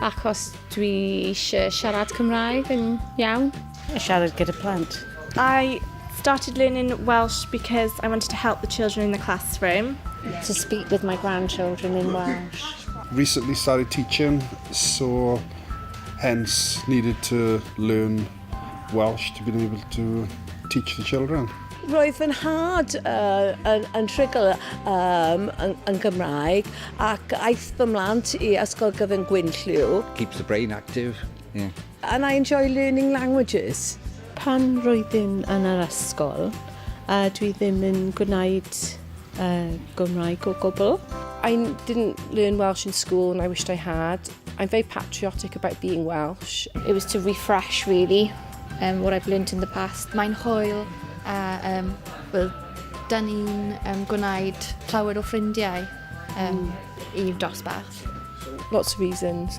Achos dwi eisiau siarad Cymraeg yn iawn. Siarad gyda plant. I started learning Welsh because I wanted to help the children in the classroom. To speak with my grandchildren in Welsh. Recently started teaching, so hence needed to learn Welsh to be able to teach the children. Roedd fy nhad yn trigol yn Gymraeg ac aeth fy mlant I ysgol gyfyn Gwynlliw. Keeps the brain active, yeah. And I enjoy learning languages. Pan roeddwn yn yr ysgol, dwi ddim yn gwneud Gymraeg o gwbl. I didn't learn Welsh in school and I wished I had. I'm very patriotic about being Welsh. It was to refresh really what I've learnt in the past. Mae'n hwyl a dyn ni'n gwneud llawer o ffrindiau i'r dosbarth. Lots of reasons.